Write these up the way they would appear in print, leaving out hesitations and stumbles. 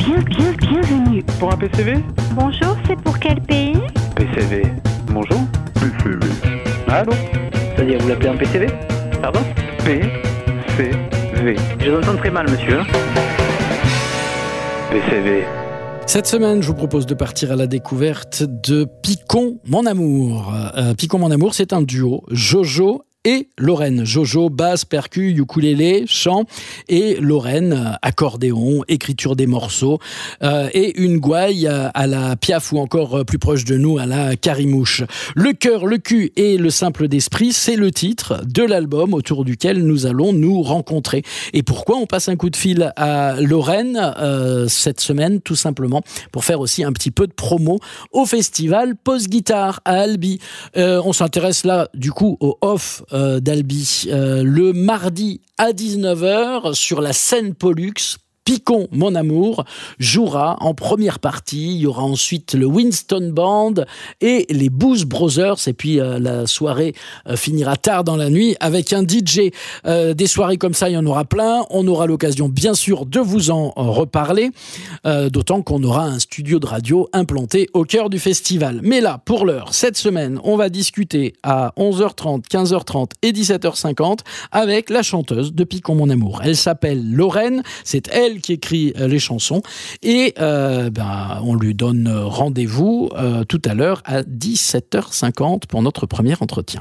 Bienvenue. Pour un PCV? Bonjour, c'est pour quel pays? PCV. Bonjour? PCV. Allô? C'est-à-dire, vous l'appelez un PCV? Pardon? PCV. Je vous entends très mal, monsieur. PCV. Cette semaine, je vous propose de partir à la découverte de Picon, mon amour. Picon, mon amour, c'est un duo, Jojo et Lorraine. Jojo, basse, percu, ukulélé, chant, et Lorraine, accordéon, écriture des morceaux, et une gouaille à la Piaf ou encore plus proche de nous à la Carimouche. Le cœur, le cul et le simple d'esprit, c'est le titre de l'album autour duquel nous allons nous rencontrer. Et pourquoi on passe un coup de fil à Lorraine cette semaine? Tout simplement pour faire aussi un petit peu de promo au festival Pause Guitare à Albi. On s'intéresse là du coup au off d'Albi le mardi à 19h sur la scène Pollux. Picon, mon amour, jouera en première partie. Il y aura ensuite le Winston Band et les Booz Brothers. Et puis la soirée finira tard dans la nuit avec un DJ. Des soirées comme ça, il y en aura plein. On aura l'occasion, bien sûr, de vous en reparler. D'autant qu'on aura un studio de radio implanté au cœur du festival. Mais là, pour l'heure, cette semaine, on va discuter à 11h30, 15h30 et 17h50 avec la chanteuse de Picon, mon amour. Elle s'appelle Lorraine. C'est elle qui écrit les chansons et on lui donne rendez-vous tout à l'heure à 17h50 pour notre premier entretien.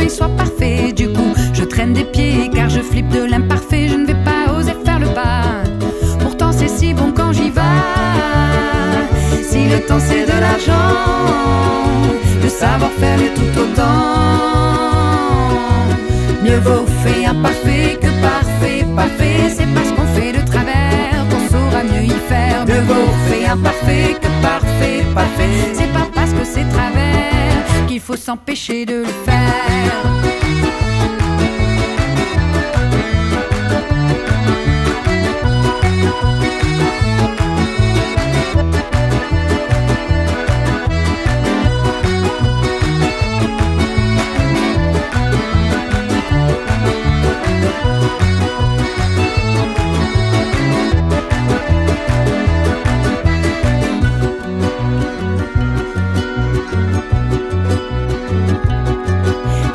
Soit parfait, du coup je traîne des pieds car je flippe de l'imparfait, je ne vais pas oser faire le pas, pourtant c'est si bon quand j'y vais. Si le temps c'est de l'argent, le savoir-faire est tout autant. Mieux vaut fait imparfait que parfait, parfait, c'est parce qu'on fait de travers qu'on saura mieux y faire. Mieux vaut fait imparfait que parfait, parfait, c'est pas parce que c'est travers qu'il faut s'empêcher de le faire.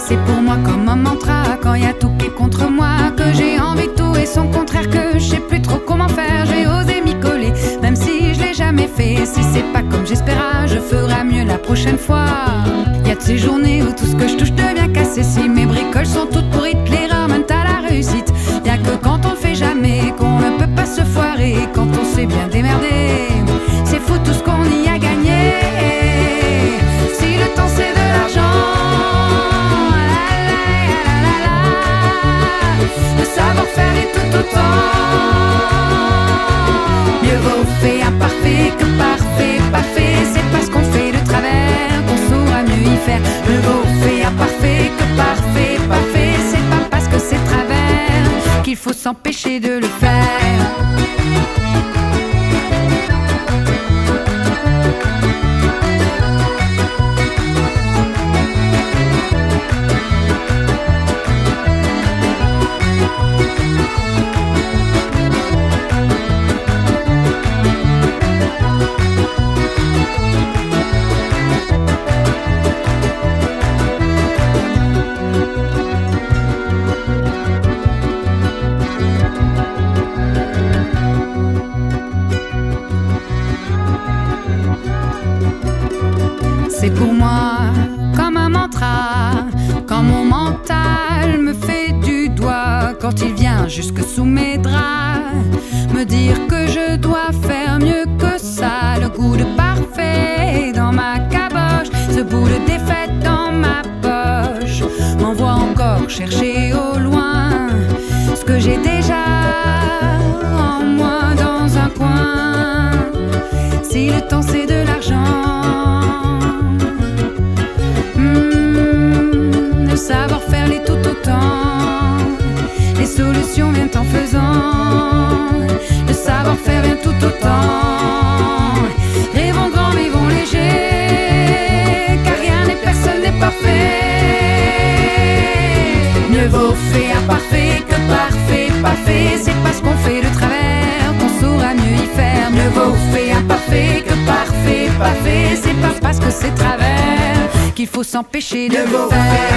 C'est pour moi comme un mantra quand y a tout qui est contre moi, que j'ai envie de tout et son contraire, que je sais plus trop comment faire. J'ai osé m'y coller, même si je l'ai jamais fait. Si c'est pas comme j'espérais, je ferai mieux la prochaine fois. Y a de ces journées où tout ce que je touche devient cassé. Si mes bricoles sont toutes pourrites, l'erreur mène à la réussite. Y'a que quand on le fait jamais qu'on ne peut pas se foirer. Quand on sait bien démerder, c'est fou tout ce qu'on y a gagné. Si le temps c'est de l'argent, le savoir-faire est tout autant. Mieux vaut fait imparfait que parfait, parfait, c'est parce qu'on fait de travers qu'on saura mieux y faire. Mieux vaut fait imparfait que parfait, parfait, c'est pas parce que c'est travers qu'il faut s'empêcher de le faire. C'est pour moi comme un mantra, quand mon mental me fait du doigt, quand il vient jusque sous mes draps, me dire que je dois faire mieux que ça. Le goût de parfait dans ma caboche, ce bout de défaite dans ma poche, mon m'envoie encore chercher au loin ce que j'ai déjà en moi dans un coin. Si le temps c'est de l'argent, le savoir-faire l'est tout autant. Les solutions viennent en faisant, le savoir-faire vient tout autant. Rêvons grand, vivons léger, car rien n'est personne n'est parfait. Mieux vaut fait imparfait que parfait, parfait. C'est parce qu'on fait de travers qu'on saura mieux y faire. Mieux vaut fait imparfait que parfait, parfait. C'est pas parce que c'est travers qu'il faut s'empêcher de le faire.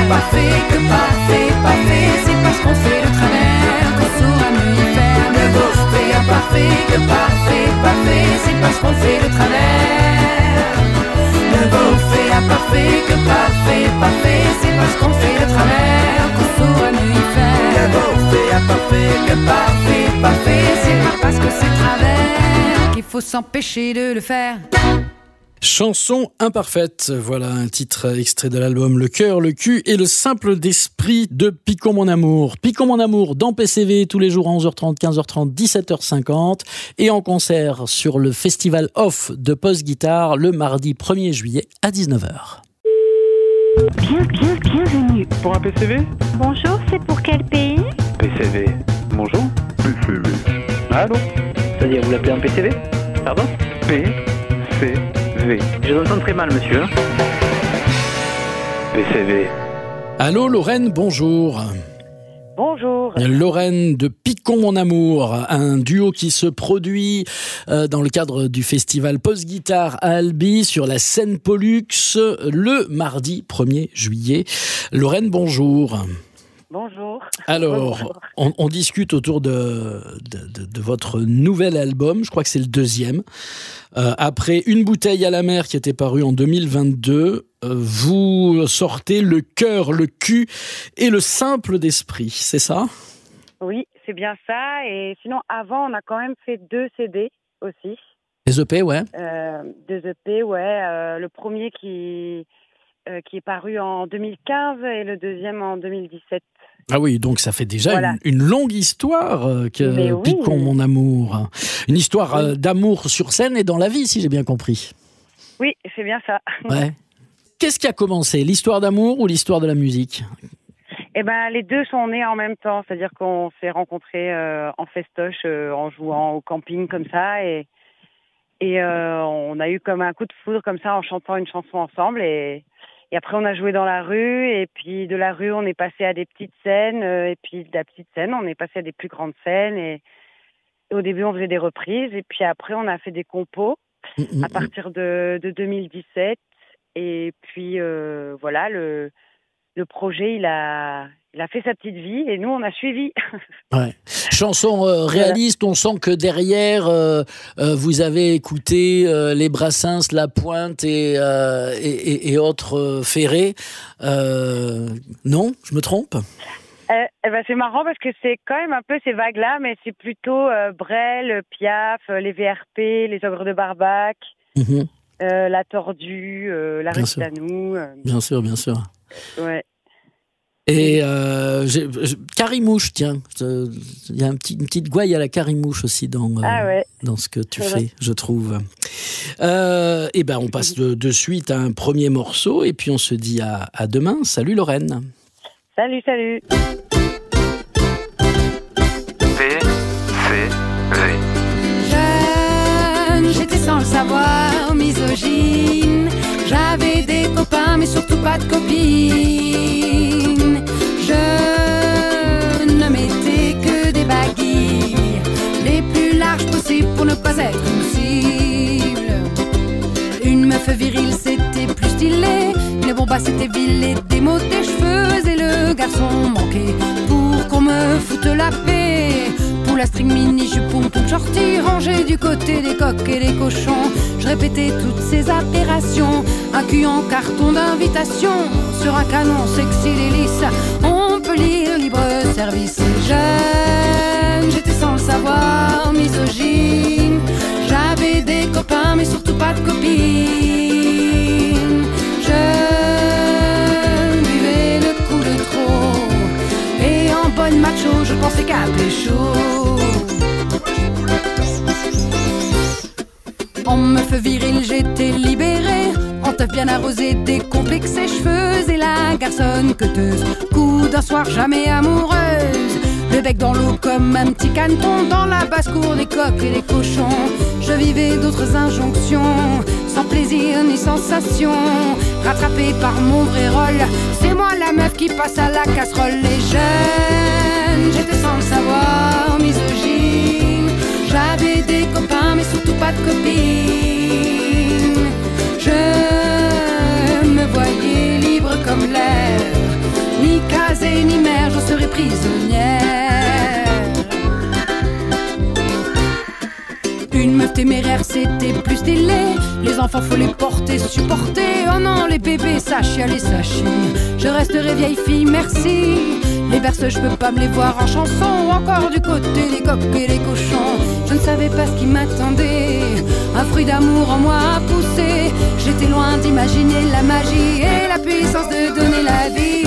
Imparfait que parfait, parfait. C'est parce qu'on fait de travers qu'on saura mieux y faire. Mieux vaut fait imparfait que parfait, parfait. C'est parce qu'on fait de travers. Mieux vaut fait imparfait que parfait, parfait. C'est parce qu'on fait de travers qu'on saura mieux y faire. Mieux vaut fait imparfait que parfait, parfait. C'est pas parce que c'est travers qu'il faut s'empêcher de le faire. Chanson imparfaite, voilà un titre extrait de l'album Le cœur, le cul et le simple d'esprit de Picon mon amour. Picon mon amour dans PCV tous les jours à 11h30, 15h30, 17h50 et en concert sur le festival Off de Post Guitare le mardi 1er juillet à 19h. Bienvenue. Pour un PCV? Bonjour, c'est pour quel pays? PCV. Bonjour. PCV. Allô? C'est-à-dire, vous l'appelez un PCV? Pardon? PCV. Je vous entends très mal, monsieur. PCV. Allô Lorraine, bonjour. Bonjour. Lorraine de Picon mon amour, un duo qui se produit dans le cadre du festival Post Guitare à Albi sur la scène Pollux le mardi 1er juillet. Lorraine, bonjour. Bonjour. Alors, on discute autour de votre nouvel album, je crois que c'est le deuxième. Après Une bouteille à la mer qui était paru en 2022, vous sortez Le cœur, le cul et le simple d'esprit, c'est ça? Oui, c'est bien ça. Et sinon, avant, on a quand même fait 2 CD aussi. Les EP, ouais. 2 EP, ouais. Le premier qui est paru en 2015 et le deuxième en 2017. Ah oui, donc ça fait déjà voilà. une longue histoire que oui. Picon mon amour. Une histoire d'amour sur scène et dans la vie, si j'ai bien compris. Oui, c'est bien ça. Ouais. Qu'est-ce qui a commencé, l'histoire d'amour ou l'histoire de la musique? Eh ben, les deux sont nés en même temps, c'est-à-dire qu'on s'est rencontrés en festoche, en jouant au camping comme ça, et on a eu comme un coup de foudre comme ça en chantant une chanson ensemble, et après on a joué dans la rue, et puis de la rue on est passé à des petites scènes, et puis de la petite scène on est passé à des plus grandes scènes, et au début on faisait des reprises, et puis après on a fait des compos à partir de 2017, et puis voilà, le projet il a fait sa petite vie et nous on a suivi. Ouais. Chanson réaliste, on sent que derrière vous avez écouté les Brassens, La Pointe et autres Ferré. Non, je me trompe? Ben c'est marrant parce que c'est quand même un peu ces vagues-là, mais c'est plutôt Brel, Piaf, les VRP, les Ogres de Barbac, La Tordue, La Restanou. Bien sûr, bien sûr. Ouais. Et Carimouche, tiens, il y a une petite gouaille à la Carimouche aussi dans ce que tu fais, je trouve. Et ben on passe de suite à un premier morceau et puis on se dit à demain. Salut Lorraine. Salut. Jeune, j'étais sans le savoir, misogyne. J'avais des copains mais surtout pas de copines. Je ne mettais que des baguilles les plus larges possibles pour ne pas être cible. Une meuf virile c'était plus stylé, mais bon bah c'était vil et démodé. Je faisais le garçon manqué pour qu'on me foute la paix. Pour la string mini jupon toute shorty rangée du côté des coqs et des cochons. Je répétais toutes ces aberrations, un cul en carton d'invitation sur un canon sexy et lisse. On peut lire libre service. Jeune, j'étais sans le savoir, misogyne. J'avais des copains mais surtout pas de copines. Je buvais le coup de trop bonne macho, je pensais qu'à pécho. En meuf virile, j'étais libérée. En teuf bien arrosée, décomplexée, cheveux et la garçonne queuteuse. Coup d'un soir, jamais amoureuse. Le bec dans l'eau comme un petit caneton. Dans la basse-cour des coqs et des cochons. Je vivais d'autres injonctions, sans plaisir ni sensation. Rattrapée par mon vrai rôle, c'est moi la meuf qui passe à la casserole. Les jeunes, j'étais sans le savoir, misogyne. J'avais des copains mais surtout pas de copines. Je me voyais libre comme l'air, ni casée ni mère, j'en serais prisonnière. Une meuf téméraire, c'était plus stylé. Les enfants, faut les porter, supporter. Oh non, les bébés, ça chiale, ça chie. Je resterai vieille fille, merci. Les berceux, je peux pas me les voir en chanson. Encore du côté des coqs et des cochons. Je ne savais pas ce qui m'attendait. Un fruit d'amour en moi a poussé. J'étais loin d'imaginer la magie et la puissance de donner la vie.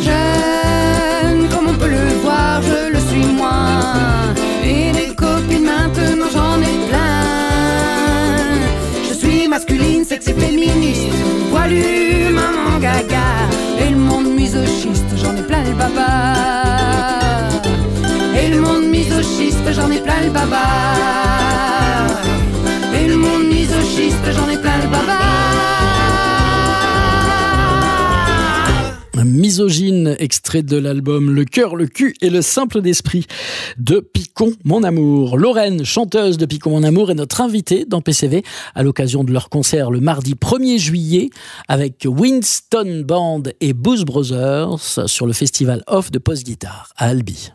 Jeune, comme on peut le voir, je le suis moins. Et des copines maintenant j'en ai plein. Je suis masculine, sexy, féministe, poilue, maman gaga. Et le monde misogyste, j'en ai plein le baba. Et le monde misogyste, j'en ai plein le baba. Et le monde misogyste, j'en ai plein le baba. Un misogyne, extrait de l'album Le cœur, le cul et le simple d'esprit de Picon Mon Amour. Lorraine, chanteuse de Picon Mon Amour, est notre invitée dans PCV à l'occasion de leur concert le mardi 1er juillet avec Winston Band et Booz Brothers sur le festival Off de Post-Guitare à Albi.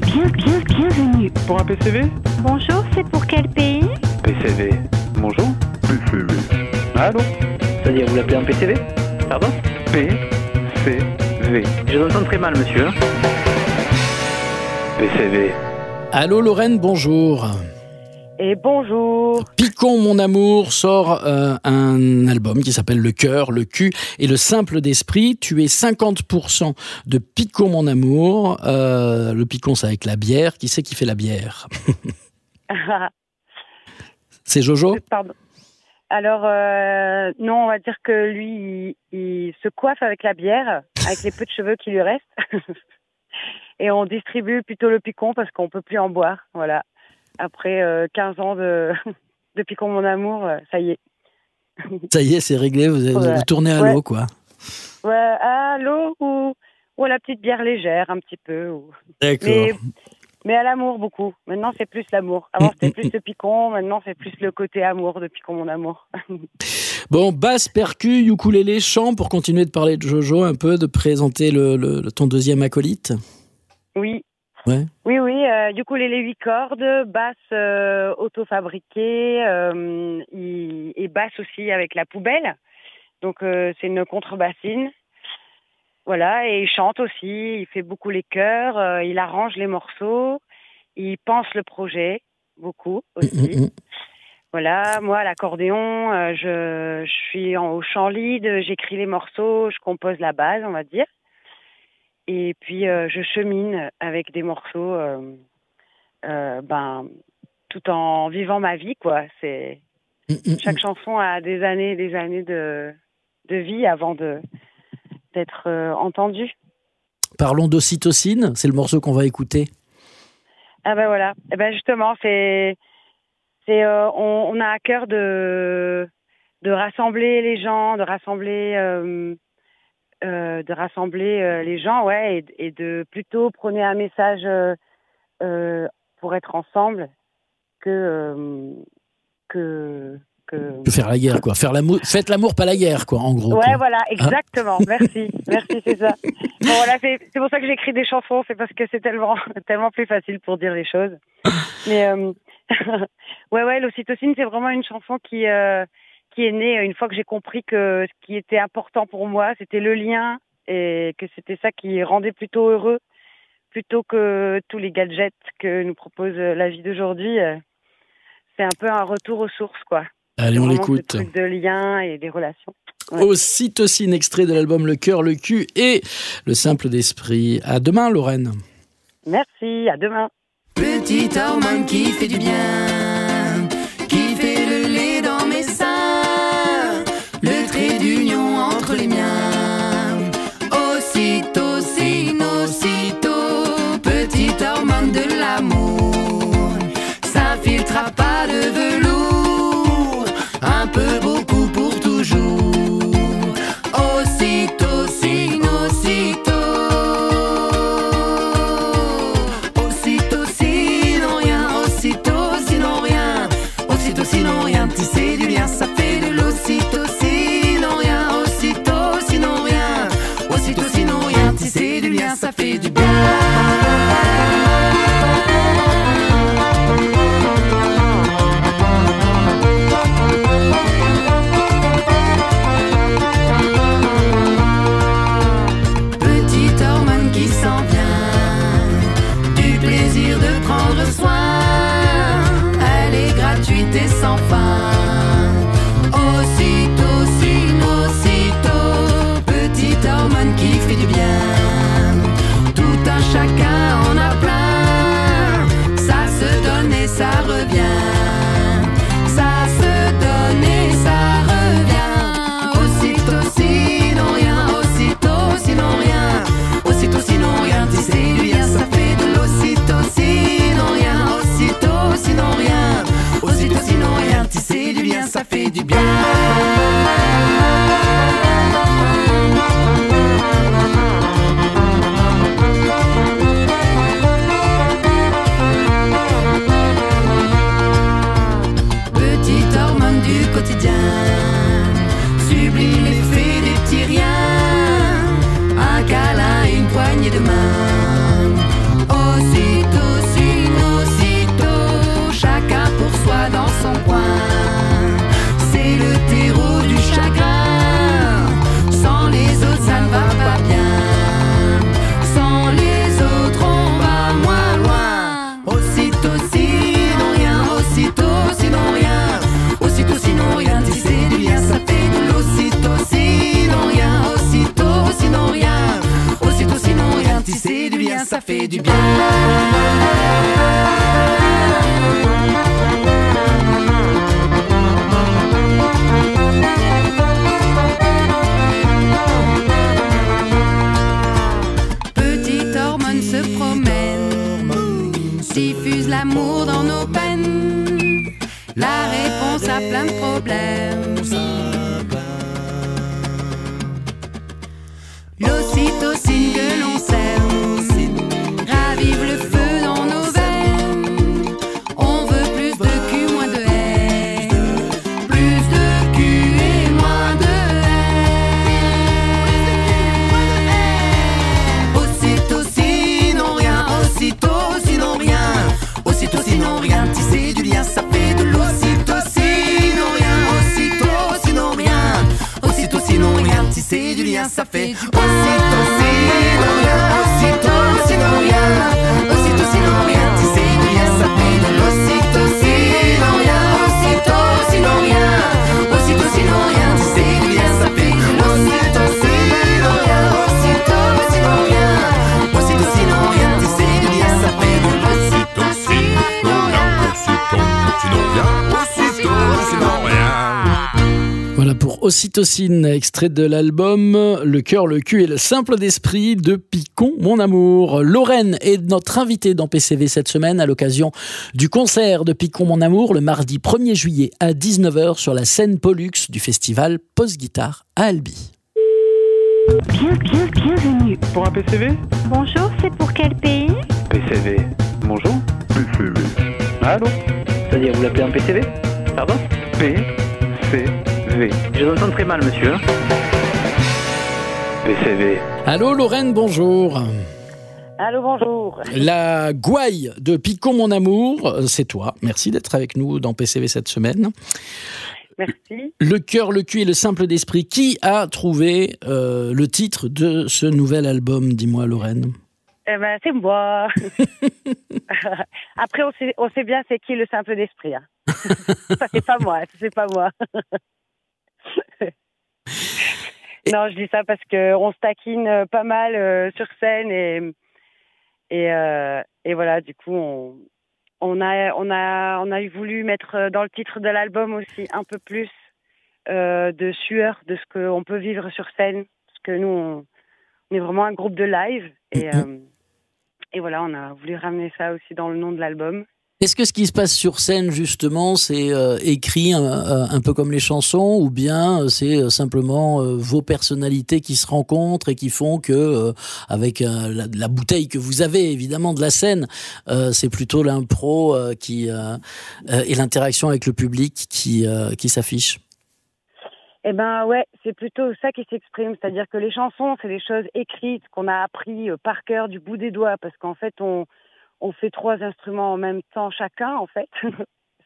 Bienvenue. Pour un PCV? Bonjour, c'est pour quel pays? PCV. Bonjour. PCV. Allô? C'est-à-dire, vous l'appelez un PCV? Pardon? PCV. Je vous entends très mal, monsieur. PCV. Allô Lorraine, bonjour. Et bonjour. Picon Mon Amour sort un album qui s'appelle Le cœur, le cul et le simple d'esprit. Tu es 50% de Picon Mon Amour. Le picon, c'est avec la bière. Qui c'est qui fait la bière? C'est Jojo? Pardon. Alors, non, on va dire que lui, il se coiffe avec la bière, avec les peu de cheveux qui lui restent. Et on distribue plutôt le picon parce qu'on peut plus en boire. Voilà. Après 15 ans de Picon Mon Amour, ça y est. Ça y est, c'est réglé, vous tournez à l'eau, quoi. Ouais, à l'eau ou à la petite bière légère, un petit peu. D'accord. Mais à l'amour, beaucoup. Maintenant, c'est plus l'amour. Avant, c'était plus le picon. Maintenant, c'est plus le côté amour de Picon Mon Amour. Bon, basse, percu, ukulélé, chant, pour continuer de parler de Jojo un peu, de présenter ton deuxième acolyte. Oui. Ouais. Oui, ukulélé 8 cordes, basse auto-fabriquée et basse aussi avec la poubelle. Donc, c'est une contrebassine. Voilà, et il chante aussi, il fait beaucoup les chœurs, il arrange les morceaux, il pense le projet, beaucoup aussi. Voilà, moi, à l'accordéon, je suis au chant lead, j'écris les morceaux, je compose la base, on va dire. Et puis, je chemine avec des morceaux, tout en vivant ma vie, quoi. Chaque chanson a des années de vie avant d'être entendue. Parlons d'Ocytocine, c'est le morceau qu'on va écouter. Ah ben voilà, et ben justement, on a à cœur de rassembler les gens, de rassembler les gens, ouais, et de plutôt prôner un message pour être ensemble que faire la guerre, quoi. Faire l'amour, faites l'amour, pas la guerre, quoi, en gros. Ouais, quoi. voilà, exactement. Merci, c'est ça. Bon, voilà, c'est pour ça que j'écris des chansons, c'est parce que c'est tellement plus facile pour dire les choses. Mais ouais, l'Ocytocine, c'est vraiment une chanson qui qui est né une fois que j'ai compris que ce qui était important pour moi, c'était le lien et que c'était ça qui rendait plutôt heureux, plutôt que tous les gadgets que nous propose la vie d'aujourd'hui. C'est un peu un retour aux sources, quoi. Allez, on l'écoute. Ce truc de lien et des relations. Ouais. Ocytocine, extrait de l'album Le cœur, le cul et le simple d'esprit. À demain, Lorraine. Merci, à demain. Petite hormone qui fait du bien, qui fait le lait dans mes seins, le trait d'union entre les miens. Ocytocine, petite hormone de l'amour, ça filtrera pas de velours, un peu beaucoup pour toujours. Ocytocine, ocytocine en rien, ocytocine en rien, ocytocine en rien, tisser du lien, ça fait de l'ocytocine en rien, ocytocine en rien, ocytocine en rien, tisser du lien, ça fait du bien. Petite hormone qui s'en vient, du plaisir de prendre soin, elle est gratuite et sans fin. Ocytocine, petite hormone qui fait du bien, tout un chacun en a plein, ça se donne et ça revient, ça se donne et ça revient. Ocytocine en rien, ocytocine en rien, ocytocine en rien, tisser du lien, ça fait de l'ocytocine en rien, ocytocine en rien, ocytocine en rien, tisser du lien, ça fait du bien. Petite hormone du quotidien, sublime l'effet des petits riens, un câlin et une poignée de main. Ocytocine, chacun pour soi dans son coin, c'est le terreau du chagrin, sans les autres ça ne va pas bien, sans les autres on va moins loin. Ocytocine en rien, ocytocine en rien, ocytocine en rien, tisser du lien, ça fait de l'ocytocine en rien, ocytocine en rien, ocytocine en rien, tisser du lien, ça fait du bien. Petite hormone se promène, diffuse l'amour dans nos peines, la réponse à plein de problèmes. L'ocytocine que l'on sème, ravive le feu dans nos veines. On veut plus de cul, moins de haine, plus de cul et moins de haine. Ocytocine en rien, ocytocine en rien, ocytocine en rien, tisser du lien, ça fait de l'ocytocine en rien, ocytocine en rien, ocytocine en rien, tisser du lien, ça fait ocytocine en rien, ocytocine en rien, ocytocine en rien, tisser du lien, ça fait de l'ocytocine en rien, ocytocine en rien, ocytocine en rien, tisser du lien, ça fait de l'ocytocine en rien, ocytocine en rien, ocytocine en rien, tisser du lien, ça fait de l'ocytocine en rien, ocytocine en rien, ocytocine en rien. Voilà pour Ocytocine, extrait de l'album Le cœur, le cul et le simple d'esprit de Picon, mon amour. Lorraine est notre invitée dans PCV cette semaine à l'occasion du concert de Picon, mon amour, le mardi 1er juillet à 19h sur la scène Pollux du festival Post-Guitare à Albi. Bienvenue. Pour un PCV? Bonjour, c'est pour quel pays? PCV. Bonjour? PCV. Allô? C'est-à-dire, vous l'appelez un PCV? Pardon? PCV. Je vous entends très mal, monsieur. PCV. Allô Lorraine, bonjour. Allô, bonjour. La gouaille de Picon, mon amour, c'est toi. Merci d'être avec nous dans PCV cette semaine. Merci. Le cœur, le cul et le simple d'esprit. Qui a trouvé le titre de ce nouvel album, dis-moi, Lorraine? Eh ben, c'est moi. Après, on sait bien c'est qui le simple d'esprit. Hein. Ça, c'est pas moi. Non, je dis ça parce qu'on se taquine pas mal sur scène et voilà, du coup, on a voulu mettre dans le titre de l'album aussi un peu plus de sueur de ce qu'on peut vivre sur scène, parce que nous, on est vraiment un groupe de live et voilà, on a voulu ramener ça aussi dans le nom de l'album. Est-ce que ce qui se passe sur scène, justement, c'est écrit un peu comme les chansons, ou bien c'est simplement vos personnalités qui se rencontrent et qui font que, avec la bouteille que vous avez, évidemment, de la scène, c'est plutôt l'impro et l'interaction avec le public qui s'affiche? Eh ben ouais, c'est plutôt ça qui s'exprime, c'est-à-dire que les chansons, c'est des choses écrites qu'on a appris par cœur du bout des doigts, parce qu'en fait, on fait 3 instruments en même temps chacun, en fait,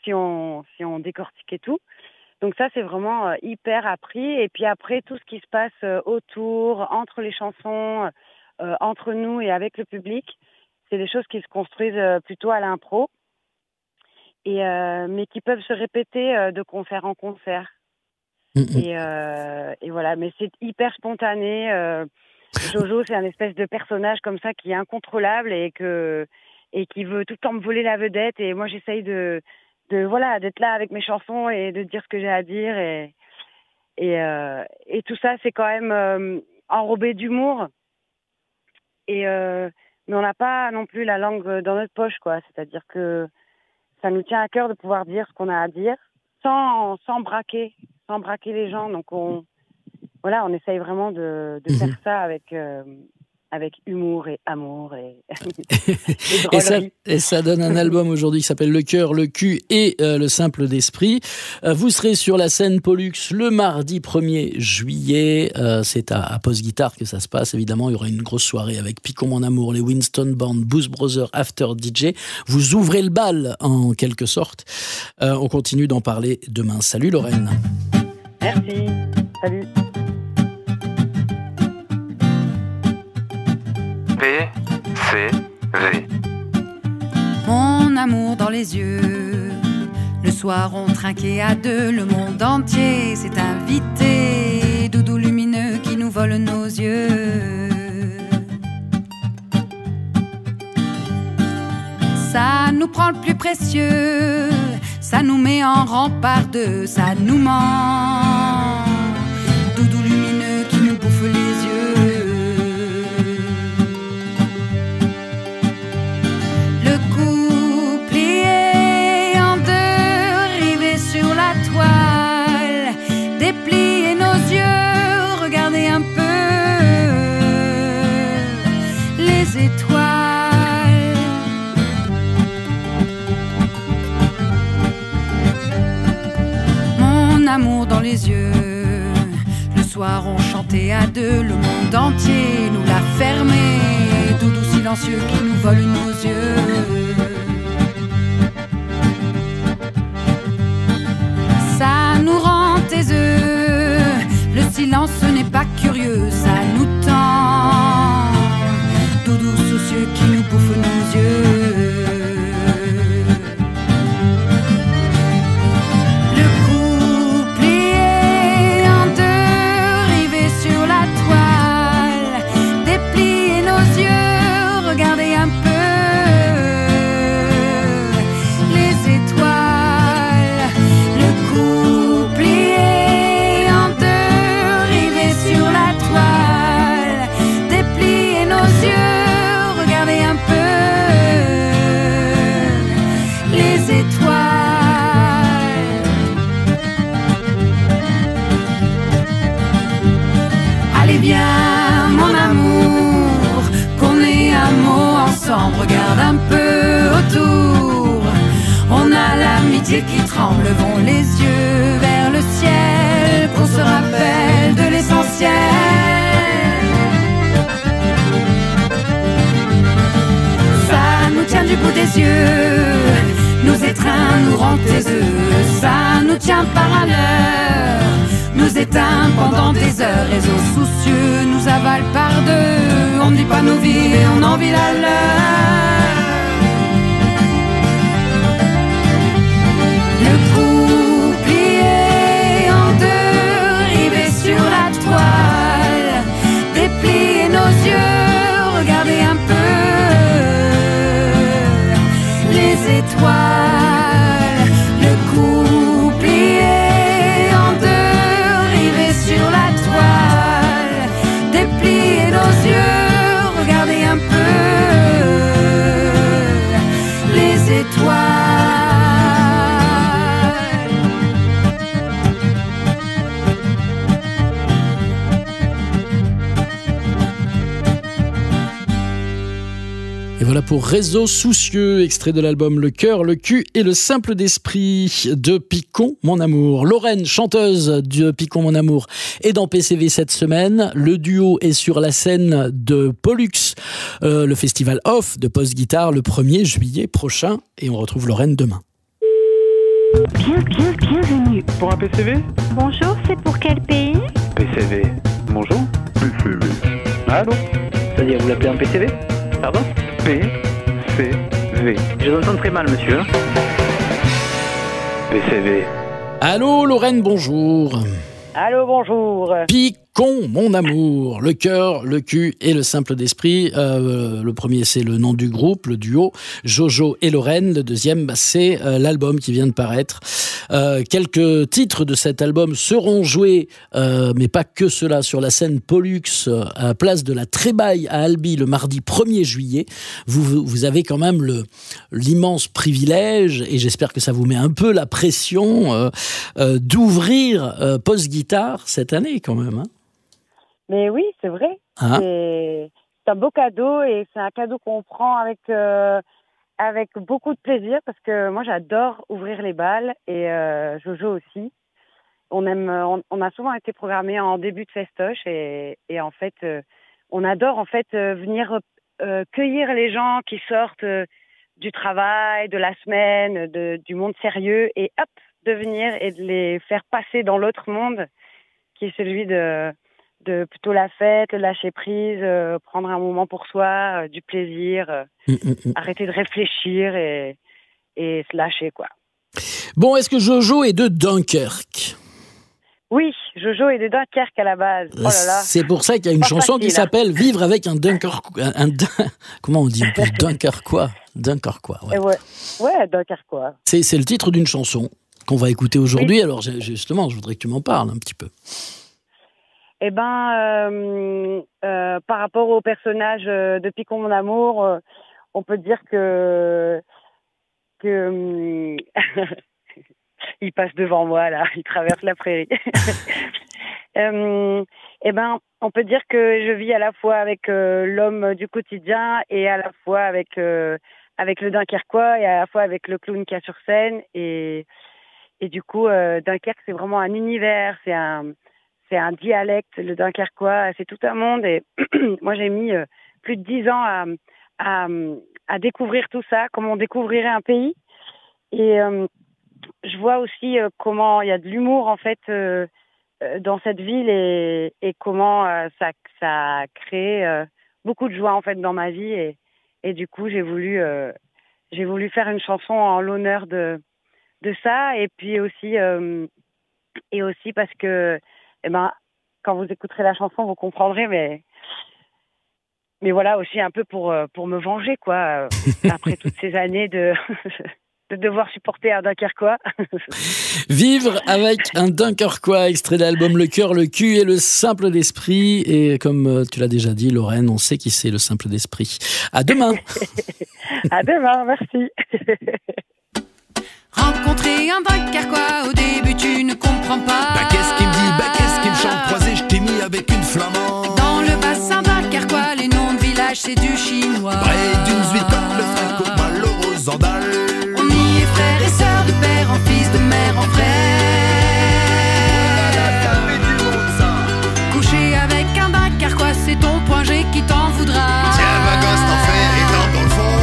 si on décortiquait tout. Donc ça, c'est vraiment hyper appris. Et puis après, tout ce qui se passe autour, entre les chansons, entre nous et avec le public, c'est des choses qui se construisent plutôt à l'impro, mais qui peuvent se répéter de concert en concert. Et voilà, mais c'est hyper spontané. Jojo, c'est un espèce de personnage comme ça qui est incontrôlable et qui veut tout le temps me voler la vedette. Et moi, j'essaye d'être là avec mes chansons et de dire ce que j'ai à dire. Et tout ça, c'est quand même enrobé d'humour. Mais on n'a pas non plus la langue dans notre poche, quoi. C'est-à-dire que ça nous tient à cœur de pouvoir dire ce qu'on a à dire sans braquer les gens. Donc on essaye vraiment de faire ça avec humour et amour et drôlerie. Et ça donne un album aujourd'hui qui s'appelle Le cœur, le cul et le simple d'esprit. Vous serez sur la scène Pollux le mardi 1er juillet. C'est à Post Guitare que ça se passe. Évidemment, il y aura une grosse soirée avec Picon Mon Amour, les Winston Band, Booth Brothers, After DJ. Vous ouvrez le bal en quelque sorte. On continue d'en parler demain. Salut Lorraine. Merci. Salut. PCV. Mon amour dans les yeux. Le soir on trinquait à deux, le monde entier s'est invité. Doudou lumineux qui nous vole nos yeux. Ça nous prend le plus précieux, ça nous met en rang par deux, ça nous ment. Doudou lumineux qui nous bouffe les yeux. Le cou plié en deux, rivé sur la toile, déplier nos yeux, regarder un peu les étoiles. Amour dans les yeux. Le soir on chantait à deux, le monde entier nous l'a fermé. Doudou silencieux qui nous vole nos yeux. Ça nous rend taiseux, le silence ce n'est pas curieux, ça nous tend. Doudou soucieux qui nous bouffe nos yeux. Regarde un peu autour, on a l'amitié qui tremble, levons les yeux vers le ciel, qu'on se rappelle de l'essentiel. Ça nous tient du bout des yeux, nous nous étreint, nous rend taiseux, ça nous tient par à l'heure, nous éteint pendant des heures, réseaux soucieux nous avalent par deux, on ne dit pas nos vies, on en vit la leur. Le cou plié en deux, rivé sur la toile, déplier nos yeux, regarder un peu les étoiles. Le cou plié en deux, rivé sur la toile, déplier nos yeux, regarder un peu les étoiles. Et voilà pour Réseau soucieux, extrait de l'album Le cœur, le cul et le simple d'esprit de Picon, mon amour. Lorraine, chanteuse de Picon, mon amour, est dans PCV cette semaine. Le duo est sur la scène de Pollux, le festival Off de Post-Guitare, le 1er juillet prochain. Et on retrouve Lorraine demain. Bienvenue. Pour un PCV? Bonjour, c'est pour quel pays? PCV. Bonjour. PCV. Allô? C'est-à-dire, vous l'appelez un PCV? Pardon? PCV. Je vous entends très mal, monsieur. PCV. Allô Lorraine, bonjour. Allô, bonjour. Picon, mon amour, le cœur, le cul et le simple d'esprit. Le premier, c'est le nom du groupe, le duo, Jojo et Lorraine. Le deuxième, c'est l'album qui vient de paraître. Quelques titres de cet album seront joués, mais pas que cela, sur la scène Pollux, à la place de la Trébaille à Albi, le mardi 1er juillet. Vous avez quand même l'immense privilège, et j'espère que ça vous met un peu la pression, d'ouvrir Post-Guitare cette année quand même. Hein. Mais oui, c'est vrai. Ah. C'est un beau cadeau et c'est un cadeau qu'on prend avec beaucoup de plaisir parce que moi j'adore ouvrir les balles et Jojo aussi. On a souvent été programmés en début de festoche et en fait on adore en fait venir cueillir les gens qui sortent du travail, de la semaine, du monde sérieux et hop, de venir et de les faire passer dans l'autre monde qui est celui de plutôt la fête, le lâcher prise, prendre un moment pour soi, du plaisir, arrêter de réfléchir et se lâcher, quoi. Bon, est-ce que Jojo est de Dunkerque ? Oui, Jojo est de Dunkerque à la base. Oh là là. C'est pour ça qu'il y a une chanson qui s'appelle Vivre avec un Dunkerquois. Comment on dit en plus Dunkerquois. Dunkerquois, ouais. Ouais, Dunkerquois. C'est le titre d'une chanson qu'on va écouter aujourd'hui. Oui. Alors justement, je voudrais que tu m'en parles un petit peu. Eh ben, par rapport au personnage de Picon, mon amour, on peut dire que il passe devant moi là, il traverse la prairie. Eh ben, on peut dire que je vis à la fois avec l'homme du quotidien et à la fois avec le Dunkerquois et à la fois avec le clown qu'il y a sur scène et du coup Dunkerque c'est vraiment un univers, c'est un dialecte, le Dunkerquois, c'est tout un monde et moi j'ai mis plus de 10 ans à découvrir tout ça, comment on découvrirait un pays et je vois aussi comment il y a de l'humour en fait dans cette ville et comment ça a créé beaucoup de joie en fait dans ma vie et du coup j'ai voulu faire une chanson en l'honneur de ça et puis aussi parce que eh ben quand vous écouterez la chanson vous comprendrez mais voilà aussi un peu pour me venger quoi après toutes ces années de devoir supporter un Dunkerquois. Vivre avec un Dunkerquois, extrait de l'album Le cœur, le cul et le simple d'esprit. Et comme tu l'as déjà dit, Lorraine, on sait qui c'est le simple d'esprit. À demain. À demain, merci. Rencontrer un Dunkerquois, au début tu ne comprends pas. Bah qu'est-ce qu'il me dit, qu'est-ce qu'il me chante croisé, je t'ai mis avec une flamande. Dans le bassin Dunkerquois, les noms de villages c'est du chinois. Près d'une suite comme le Franco, malheureux Zandal. Frères et sœurs, de père en fils, de mère en frère. Coucher avec un Dunkerquois, c'est ton point G qui t'en voudra. Tiens, ma gosse, t'en fais étant dans le fond,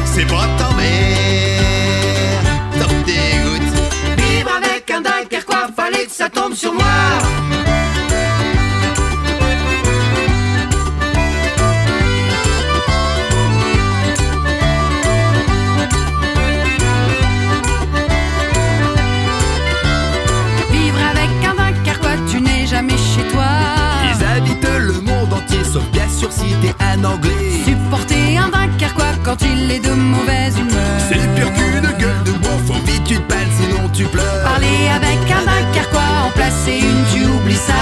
c'est pas ta mère. en anglais. Supporter un Dunkerquois quand il est de mauvaise humeur. C'est pire qu'une gueule de bois, faut vite tu te pelles sinon tu pleures. Parler avec un Dunkerquois, en placer une, tu oublies ça.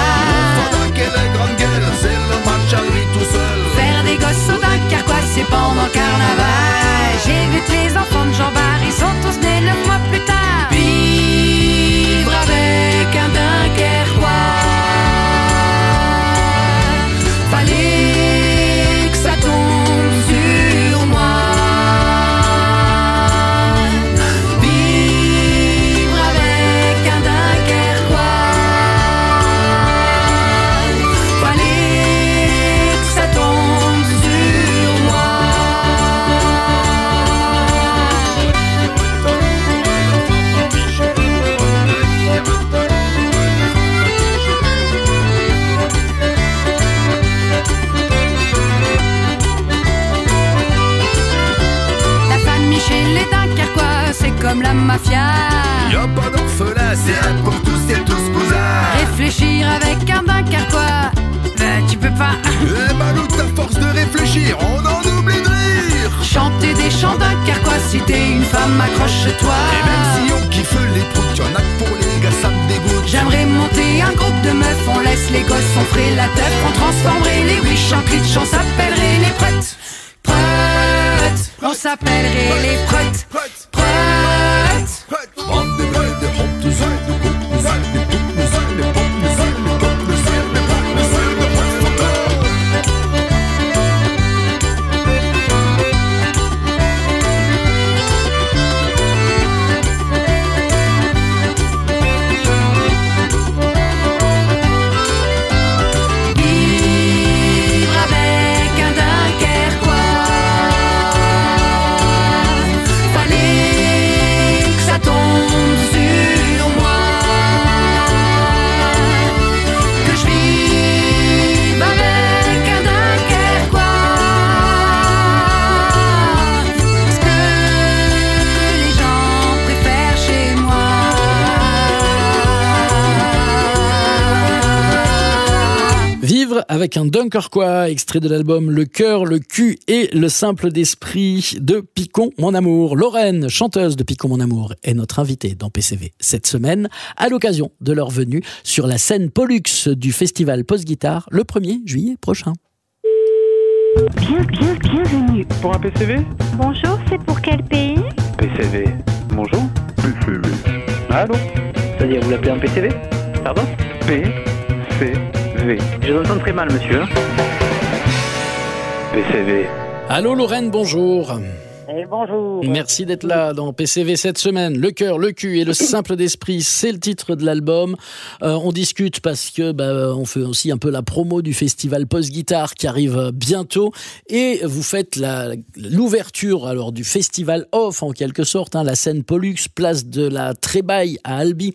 Pendant qu'elle a grande gueule, c'est le match à lui tout seul. Faire des gosses au Dunkerquois, c'est pendant le carnaval. J'ai vu que les enfants de Jean Bar, ils sont tous nés 9 mois plus tard. Vivre avec un Dunkerquois, fallait que ça tombe sur moi. Vivre avec un Dunkerquois, fallait que ça tombe sur moi. La famille chez les Dunkerquois, c'est comme la mafia. Y'a pas d'orphelin, c'est un pour tous et tous cousins. Réfléchir avec un Dunkerquois, ben tu peux pas. Et Maloute, à force de réfléchir, on en oublie de rire. Chanter des chants Dunkerquois, si t'es une femme, accroche-toi. Et même si on kiffe les proutes, y'en a que pour les gars, ça me dégoûte. J'aimerais monter un groupe de meufs, on laisse les gosses, on ferait la teuf, on transformerait les wish en clitch, on s'appellerait les prêtes. Prêtes, on s'appellerait les prêtes. Prêtes. Bande de belles, de hontes, de zèles, de coupes, de zèles, de coupes, de zèles, de pompes, de zèles, de coupes, de zèles, de pompes, de zèles, de pompes, de Vivre avec un Dunkerquois, fallait que ça tombe sur moi. Que je vive avec un Dunkerquois, ce que les gens préfèrent chez moi. Vivre avec un Dunkerquois, extrait de l'album Le cœur, le cul et le simple d'esprit de Picon Mon Amour. Lorraine, chanteuse de Picon Mon Amour, est notre invitée dans PCV cette semaine à l'occasion de leur venue sur la scène Pollux du festival Post-Guitare le 1er juillet prochain. Bienvenue. Pour un PCV Bonjour, c'est pour quel pays? PCV. Bonjour. PCV. Allô C'est-à-dire, vous l'appelez un PCV? Pardon? PCV. Je vous entends très mal, monsieur. PCV. Allô Lorraine, bonjour. Et bonjour. Merci d'être là dans PCV cette semaine. Le cœur, le cul et le simple d'esprit, c'est le titre de l'album. On discute parce que on fait aussi un peu la promo du festival Post-Guitare qui arrive bientôt. Et vous faites l'ouverture alors du festival off en quelque sorte, la scène Pollux, place de la Trébaille à Albi,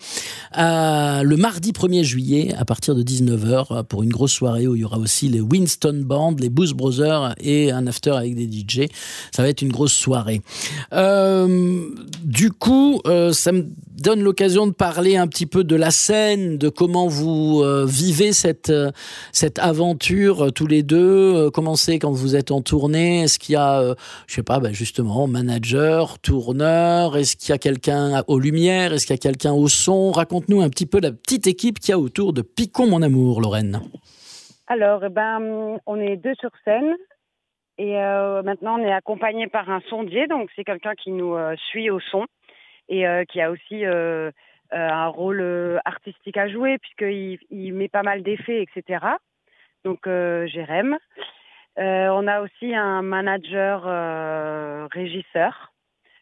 le mardi 1er juillet à partir de 19h pour une grosse soirée où il y aura aussi les Winston Band, les Blues Brothers et un after avec des DJ. Ça va être une grosse soirée. Du coup, ça me donne l'occasion de parler un petit peu de la scène, de comment vous vivez cette aventure tous les deux. Comment c'est quand vous êtes en tournée? Est-ce qu'il y a, je sais pas, justement, manager, tourneur? Est-ce qu'il y a quelqu'un aux lumières? Est-ce qu'il y a quelqu'un au son? Raconte-nous un petit peu la petite équipe qu'il y a autour de Picon Mon Amour, Lorraine. Alors, on est deux sur scène. Et maintenant, on est accompagné par un sondier, donc c'est quelqu'un qui nous suit au son et qui a aussi un rôle artistique à jouer puisqu'il met pas mal d'effets, etc. Donc, Jérém. On a aussi un manager régisseur,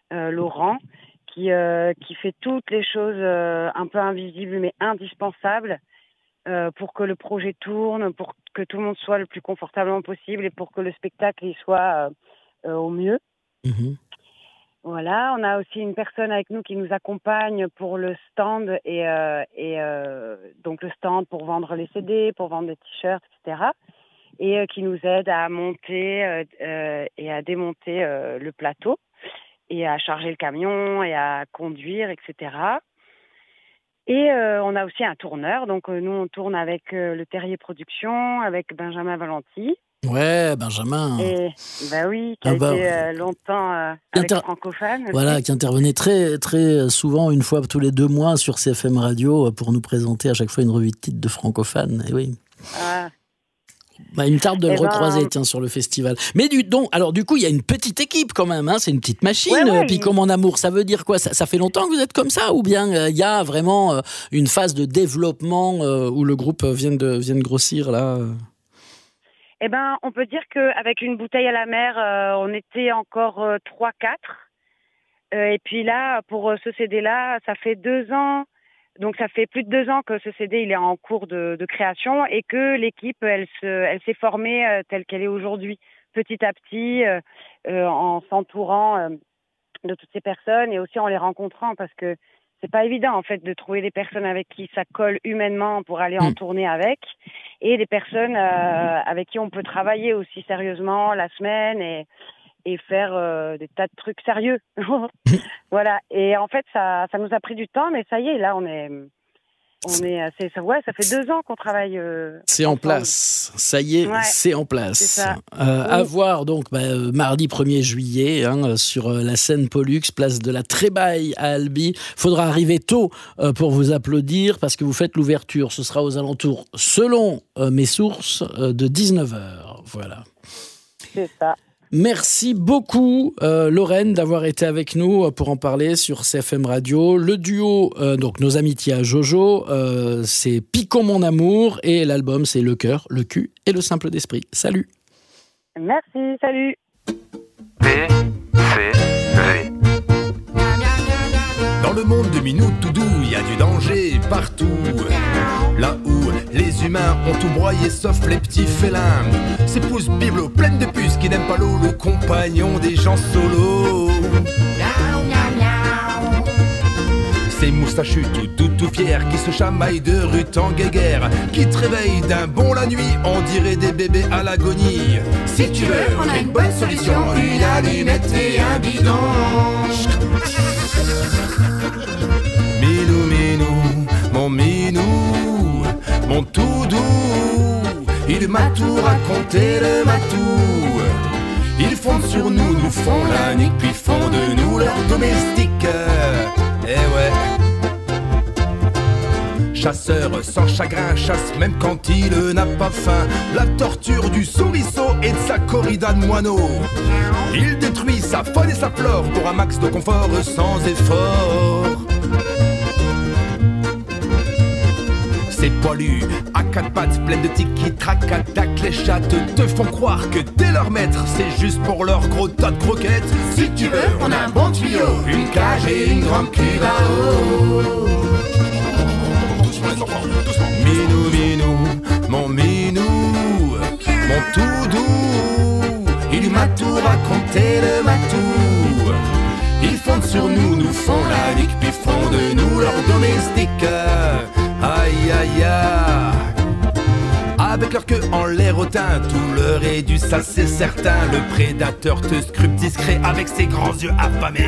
Laurent, qui fait toutes les choses un peu invisibles mais indispensables pour que le projet tourne, pour que tout le monde soit le plus confortablement possible et pour que le spectacle y soit au mieux. Mmh. Voilà, on a aussi une personne avec nous qui nous accompagne pour le stand et donc le stand pour vendre les CD, pour vendre des t-shirts, etc. Et qui nous aide à monter et à démonter le plateau et à charger le camion et à conduire, etc. Et on a aussi un tourneur, donc nous on tourne avec le Terrier Productions, avec Benjamin Valenti, Ouais, Benjamin. Et, bah oui, qui a été longtemps avec Francophone. Voilà, qui intervenait très, très souvent, une fois tous les 2 mois sur CFM Radio pour nous présenter à chaque fois une revue de titre de Francophone. Et oui. Ah. Il me tarde de le recroiser sur le festival. Mais du coup, il y a une petite équipe quand même, hein, c'est une petite machine, Picon mon amour. Ça veut dire quoi ? Ça fait longtemps que vous êtes comme ça ? Ou bien il y a vraiment une phase de développement où le groupe vient de grossir là on peut dire qu'avec une bouteille à la mer, on était encore 3-4. Et puis là, pour ce CD-là, ça fait 2 ans. Donc ça fait plus de 2 ans que ce CD il est en cours de création et que l'équipe elle s'est formée telle qu'elle est aujourd'hui, petit à petit, en s'entourant de toutes ces personnes et aussi en les rencontrant, parce que c'est pas évident en fait de trouver des personnes avec qui ça colle humainement pour aller en tournée avec, et des personnes avec qui on peut travailler aussi sérieusement la semaine et faire des tas de trucs sérieux. Voilà. Et en fait, ça nous a pris du temps, mais ça y est, là, ça fait 2 ans qu'on travaille. C'est en place. Ça y est, c'est en place. C'est ça. À voir donc mardi 1er juillet sur la scène Pollux, place de la Trébaille à Albi. Faudra arriver tôt pour vous applaudir parce que vous faites l'ouverture. Ce sera aux alentours, selon mes sources, de 19h. Voilà. C'est ça. Merci beaucoup Lorraine d'avoir été avec nous pour en parler sur CFM Radio. Le duo, donc nos amitiés à Jojo, c'est Picon mon amour et l'album c'est Le cœur, le cul et le simple d'esprit. Salut. Merci, salut. PCV. Dans le monde de Minou tout doux, il y a du danger partout. Là où les humains ont tout broyé sauf les petits félins. Ces pousses bibelots pleines de puces qui n'aiment pas l'eau, le compagnon des gens solos. Ces moustachus tout fiers qui se chamaillent de rue en guéguerre, qui te réveillent d'un bond la nuit, on dirait des bébés à l'agonie. Si tu veux, on a une bonne solution, une allumette et un bidon. Minou, minou, mon minou, mon tout doux, il m'a tout raconté le matou. Ils fondent sur nous, nous font la nuque, puis font de nous leurs domestiques. Eh ouais. Chasseur sans chagrin, chasse même quand il n'a pas faim. La torture du souriceau et de sa corrida de moineau. Il détruit sa faune et sa flore pour un max de confort sans effort. Ces poilus à 4 pattes pleines de tics qui trac-attaquent les chattes te font croire que t'es leur maître, c'est juste pour leur gros tas de croquettes. Si tu veux, on a un bon tuyau, une cage et une grande cuve à eau. Doucement les enfants, doucement. Minou, minou, mon minou, mon tout doux, il m'a tout raconté le matou. Ils fondent sur nous, nous font la nique, puis font de nous leurs domestiques. Aïe aïe aïe. Avec leur queue en l'air hautain, tout leur est du sale, c'est certain. Le prédateur te scrute discret avec ses grands yeux affamés.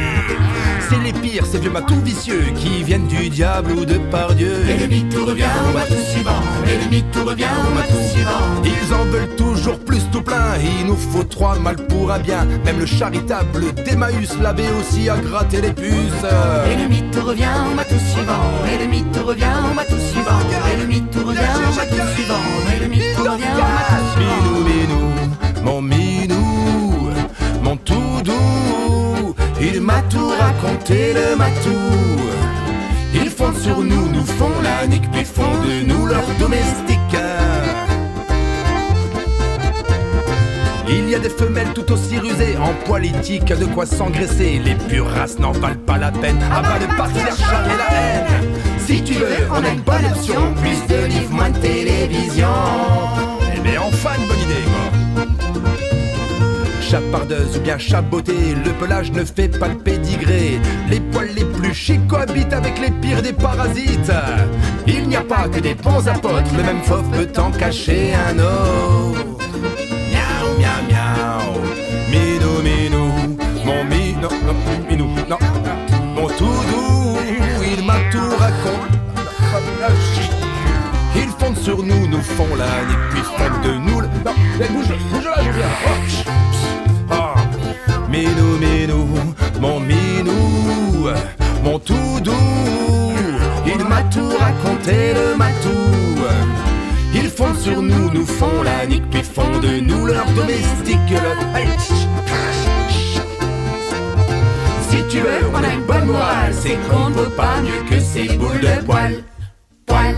C'est les pires, ces vieux matous vicieux qui viennent du diable ou de par Dieu. Et le mytho revient au matou suivant, et le mytho revient au matou suivant. Ils en veulent toujours plus tout plein, il nous faut 3 mal pour un bien. Même le charitable d'Emmaüs l'avait aussi à gratter les puces. Et le mytho revient au matou suivant, et le mytho revient au matou suivant, et le mytho revient au matou suivant, et le mytho revient au matou suivant. Minou, minou, mon minou, mon tout doux, il m'a tout raconté le matou. Ils fondent sur nous, nous font la nique, puis font de nous leurs domestiques. Il y a des femelles tout aussi rusées, en politique, de quoi s'engraisser. Les pures races n'en valent pas la peine, à bas le patriarcat et la haine. Si tu veux, on a une bonne option, plus de livres, moins de télévision. Eh bien enfin une bonne idée quoi. Chapardeuse ou bien chabotée, le pelage ne fait pas le pédigré. Les poils les plus chics cohabitent avec les pires des parasites. Il n'y a pas que des bons apôtres, le même fauve peut en cacher un autre. Miaou, miaou, miaou, minou, minou, mon minou, non, minou, non, mon tout doux, il m'a tout raconté. Ils fondent sur nous, nous font la nique, puis font de nous le... Non, bouge-le, bouge-le. Minou, minou, mon minou, mon tout doux, il m'a tout raconté, le matou. Ils font sur nous, nous font la nique, puis font de nous leur domestique. Si tu veux, on a une bonne morale, c'est qu'on ne vaut pas mieux que ces boules de poil. Poil.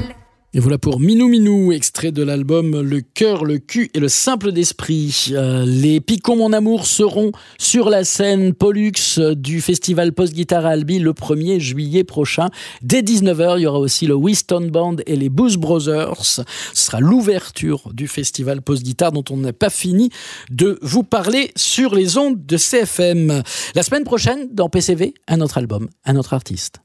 Et voilà pour Minou Minou, extrait de l'album Le cœur, le cul et le simple d'esprit. Les Picons Mon Amour seront sur la scène Pollux du festival Post-Guitare à Albi le 1er juillet prochain. Dès 19h, il y aura aussi le Whiston Band et les Blues Brothers. Ce sera l'ouverture du festival Post-Guitare dont on n'a pas fini de vous parler sur les ondes de CFM. La semaine prochaine, dans PCV, un autre album, un autre artiste.